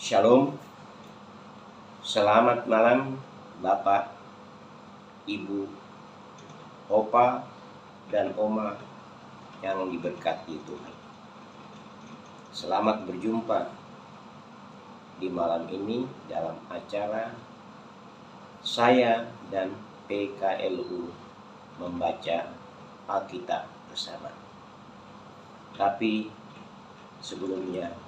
Shalom, selamat malam Bapak, Ibu, Opa, dan Oma yang diberkati Tuhan. Selamat berjumpa di malam ini dalam acara saya dan PKLU membaca Alkitab bersama. Tapi sebelumnya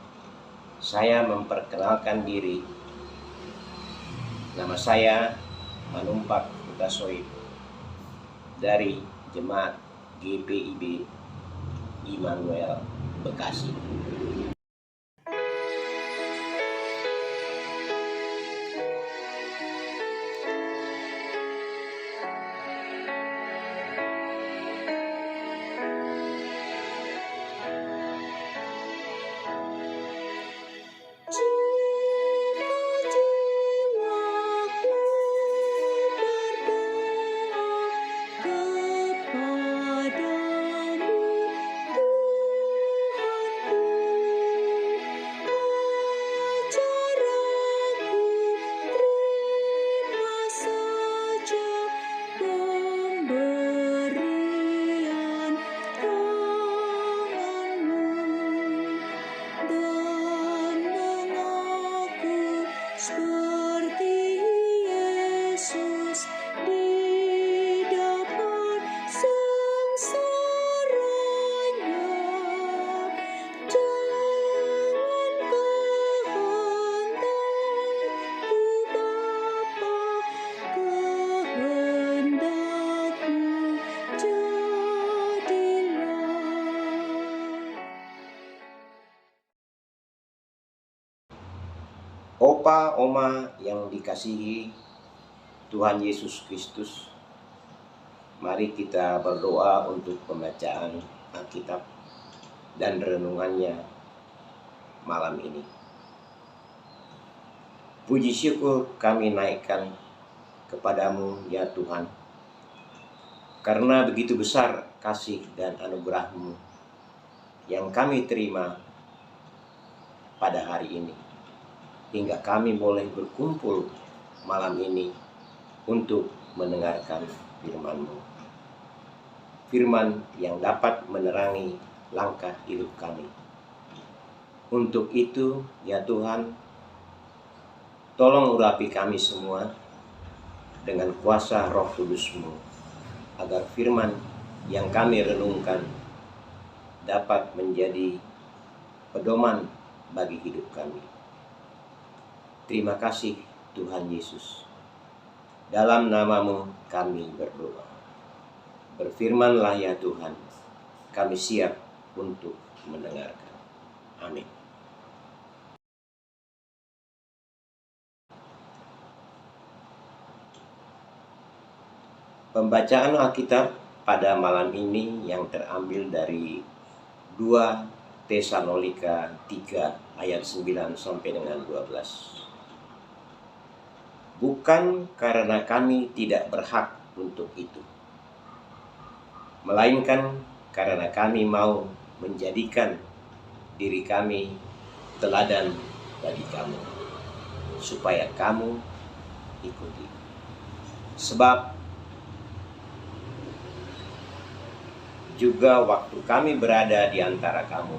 saya memperkenalkan diri. Nama saya Manumpak Utasoid dari Jemaat GPIB Immanuel Bekasi. Opa, Oma yang dikasihi Tuhan Yesus Kristus, mari kita berdoa untuk pembacaan Alkitab dan renungannya malam ini. Puji syukur kami naikkan kepadamu ya Tuhan, karena begitu besar kasih dan anugerah-Mu yang kami terima pada hari ini, hingga kami boleh berkumpul malam ini untuk mendengarkan firman-Mu. Firman yang dapat menerangi langkah hidup kami. Untuk itu, ya Tuhan, tolong urapi kami semua dengan kuasa Roh Kudus-Mu, agar firman yang kami renungkan dapat menjadi pedoman bagi hidup kami. Terima kasih Tuhan Yesus. Dalam nama-Mu kami berdoa. Berfirmanlah ya Tuhan, kami siap untuk mendengarkan. Amin. Pembacaan Alkitab pada malam ini yang terambil dari 2 Tesalonika 3 ayat 9 sampai dengan 12. Bukan karena kami tidak berhak untuk itu, melainkan karena kami mau menjadikan diri kami teladan bagi kamu, supaya kamu ikuti. Sebab juga waktu kami berada di antara kamu,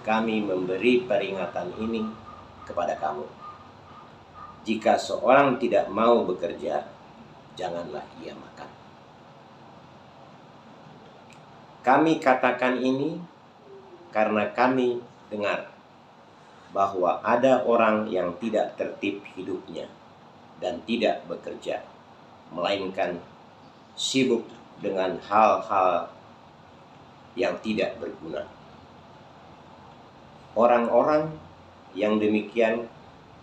kami memberi peringatan ini kepada kamu. Jika seorang tidak mau bekerja, janganlah ia makan. Kami katakan ini karena kami dengar bahwa ada orang yang tidak tertib hidupnya dan tidak bekerja, melainkan sibuk dengan hal-hal yang tidak berguna. Orang-orang yang demikian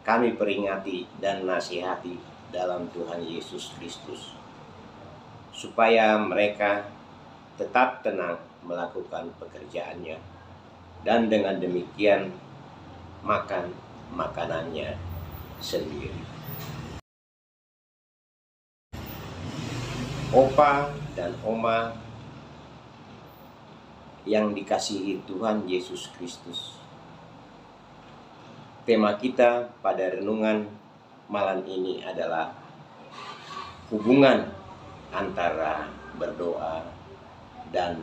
kami peringati dan nasihati dalam Tuhan Yesus Kristus, supaya mereka tetap tenang melakukan pekerjaannya, dan dengan demikian makan makanannya sendiri. Opa dan Oma yang dikasihi Tuhan Yesus Kristus, Tema kita pada renungan malam ini adalah hubungan antara berdoa dan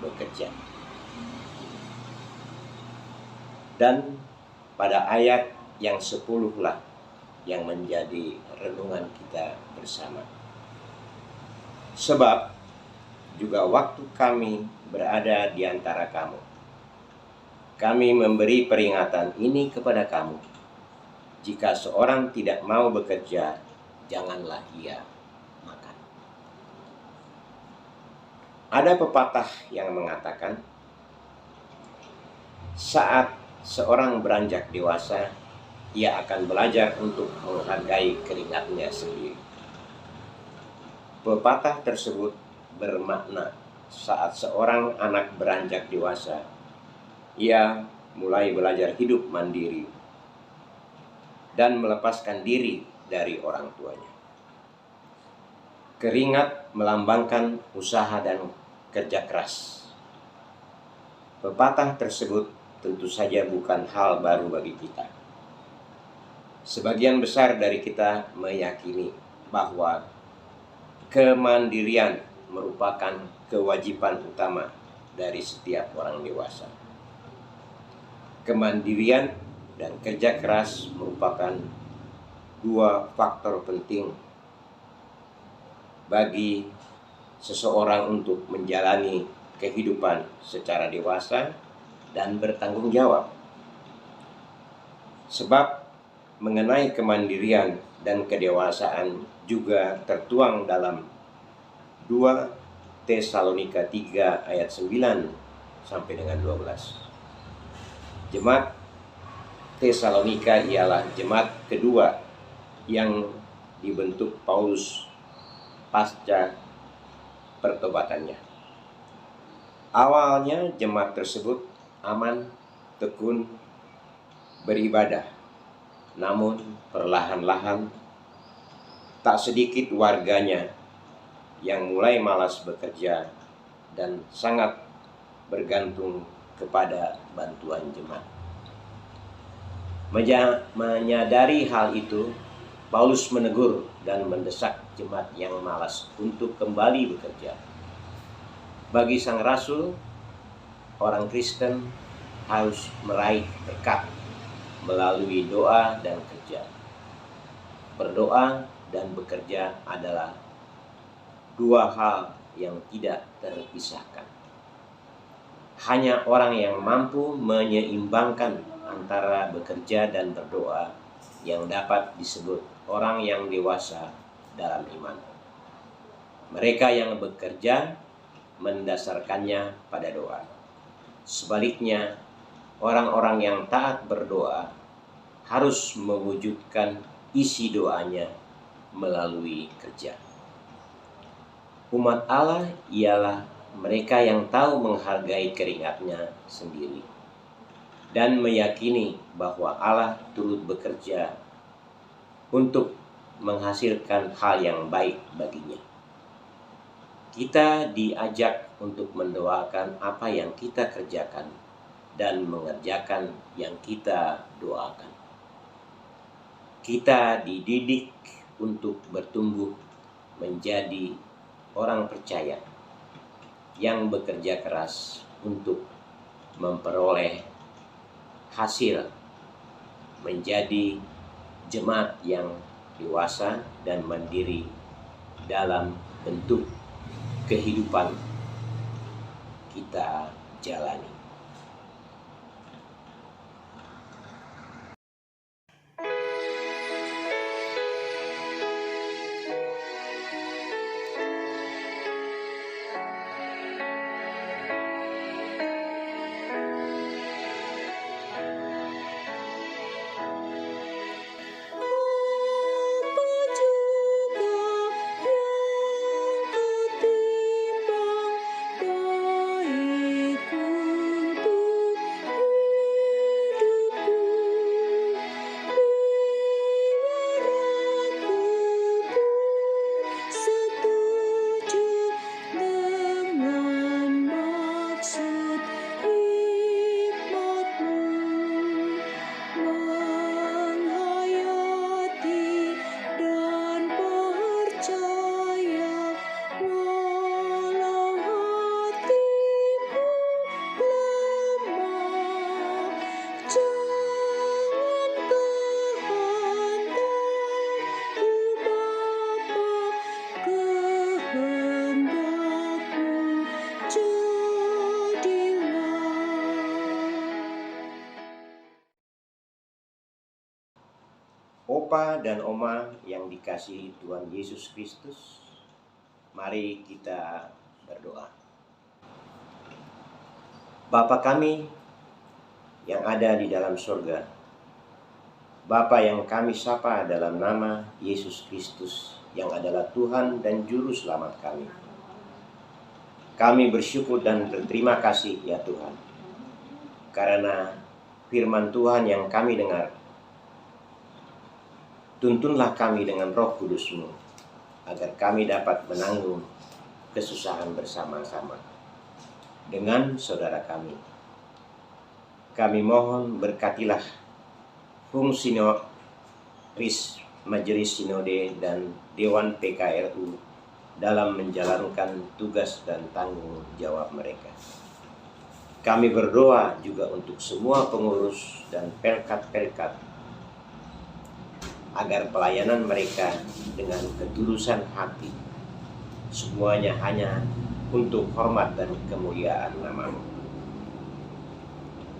bekerja. Dan pada ayat yang 10 lah yang menjadi renungan kita bersama. Sebab juga waktu kami berada di antara kamu, kami memberi peringatan ini kepada kamu. Jika seorang tidak mau bekerja, janganlah ia makan. Ada pepatah yang mengatakan, saat seorang beranjak dewasa, ia akan belajar untuk menghargai keringatnya sendiri. Pepatah tersebut bermakna saat seorang anak beranjak dewasa, ia mulai belajar hidup mandiri dan melepaskan diri dari orang tuanya. Keringat melambangkan usaha dan kerja keras. Pepatah tersebut tentu saja bukan hal baru bagi kita. Sebagian besar dari kita meyakini bahwa kemandirian merupakan kewajiban utama dari setiap orang dewasa. Kemandirian dan kerja keras merupakan dua faktor penting bagi seseorang untuk menjalani kehidupan secara dewasa dan bertanggung jawab. Sebab mengenai kemandirian dan kedewasaan juga tertuang dalam 2 Tesalonika 3 ayat 9 sampai dengan 12. Jemaat Tesalonika ialah jemaat kedua yang dibentuk Paulus pasca pertobatannya. Awalnya jemaat tersebut aman, tekun, beribadah. Namun perlahan-lahan tak sedikit warganya yang mulai malas bekerja dan sangat bergantung kepada bantuan jemaat. Menyadari hal itu, Paulus menegur dan mendesak jemaat yang malas untuk kembali bekerja. Bagi sang rasul, orang Kristen harus meraih berkat melalui doa dan kerja. Berdoa dan bekerja adalah dua hal yang tidak terpisahkan. Hanya orang yang mampu menyeimbangkan antara bekerja dan berdoa yang dapat disebut orang yang dewasa dalam iman. Mereka yang bekerja mendasarkannya pada doa. Sebaliknya, orang-orang yang taat berdoa harus mewujudkan isi doanya melalui kerja. Umat Allah ialah mereka yang tahu menghargai keringatnya sendiri dan meyakini bahwa Allah turut bekerja untuk menghasilkan hal yang baik baginya. Kita diajak untuk mendoakan apa yang kita kerjakan dan mengerjakan yang kita doakan. Kita dididik untuk bertumbuh menjadi orang percaya yang bekerja keras untuk memperoleh hasil, menjadi jemaat yang dewasa dan mandiri dalam bentuk kehidupan kita jalani. Opa dan Oma yang dikasihi Tuhan Yesus Kristus, mari kita berdoa. Bapa kami yang ada di dalam surga, Bapa yang kami sapa dalam nama Yesus Kristus yang adalah Tuhan dan Juru Selamat kami. Kami bersyukur dan berterima kasih ya Tuhan, karena firman Tuhan yang kami dengar. Tuntunlah kami dengan Roh Kudus-Mu, agar kami dapat menanggung kesusahan bersama-sama dengan saudara kami. Kami mohon berkatilah fungsionaris Majelis Sinode dan Dewan PKRU dalam menjalankan tugas dan tanggung jawab mereka. Kami berdoa juga untuk semua pengurus dan pelkat-pelkat agar pelayanan mereka dengan ketulusan hati, semuanya hanya untuk hormat dan kemuliaan nama-Mu.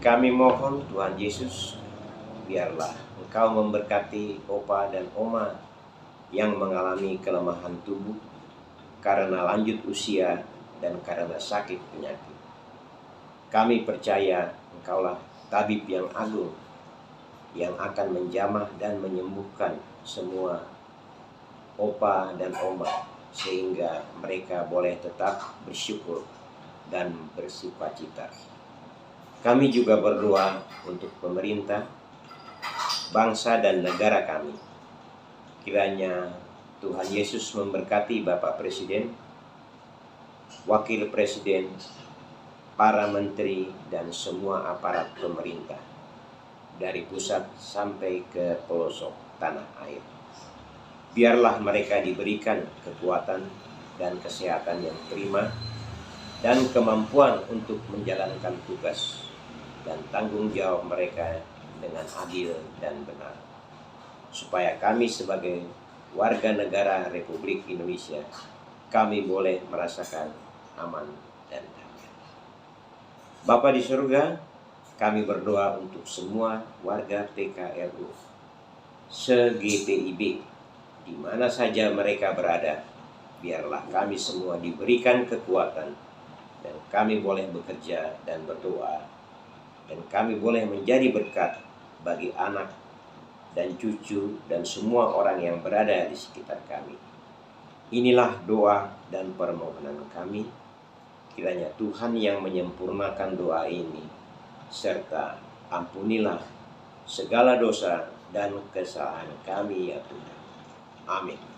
Kami mohon Tuhan Yesus, biarlah Engkau memberkati Opa dan Oma yang mengalami kelemahan tubuh karena lanjut usia dan karena sakit penyakit. Kami percaya Engkaulah tabib yang agung yang akan menjamah dan menyembuhkan semua Opa dan Oma sehingga mereka boleh tetap bersyukur dan bersukacita. Kami juga berdoa untuk pemerintah, bangsa dan negara kami. Kiranya Tuhan Yesus memberkati Bapak Presiden, Wakil Presiden, para menteri dan semua aparat pemerintah, dari pusat sampai ke pelosok tanah air. Biarlah mereka diberikan kekuatan dan kesehatan yang prima dan kemampuan untuk menjalankan tugas dan tanggung jawab mereka dengan adil dan benar, supaya kami sebagai warga negara Republik Indonesia, kami boleh merasakan aman dan damai. Bapa di surga, kami berdoa untuk semua warga PKRU, se-GPIB, di mana saja mereka berada. Biarlah kami semua diberikan kekuatan, dan kami boleh bekerja dan berdoa, dan kami boleh menjadi berkat bagi anak dan cucu dan semua orang yang berada di sekitar kami. Inilah doa dan permohonan kami. Kiranya Tuhan yang menyempurnakan doa ini, serta ampunilah segala dosa dan kesalahan kami ya Tuhan. Amin.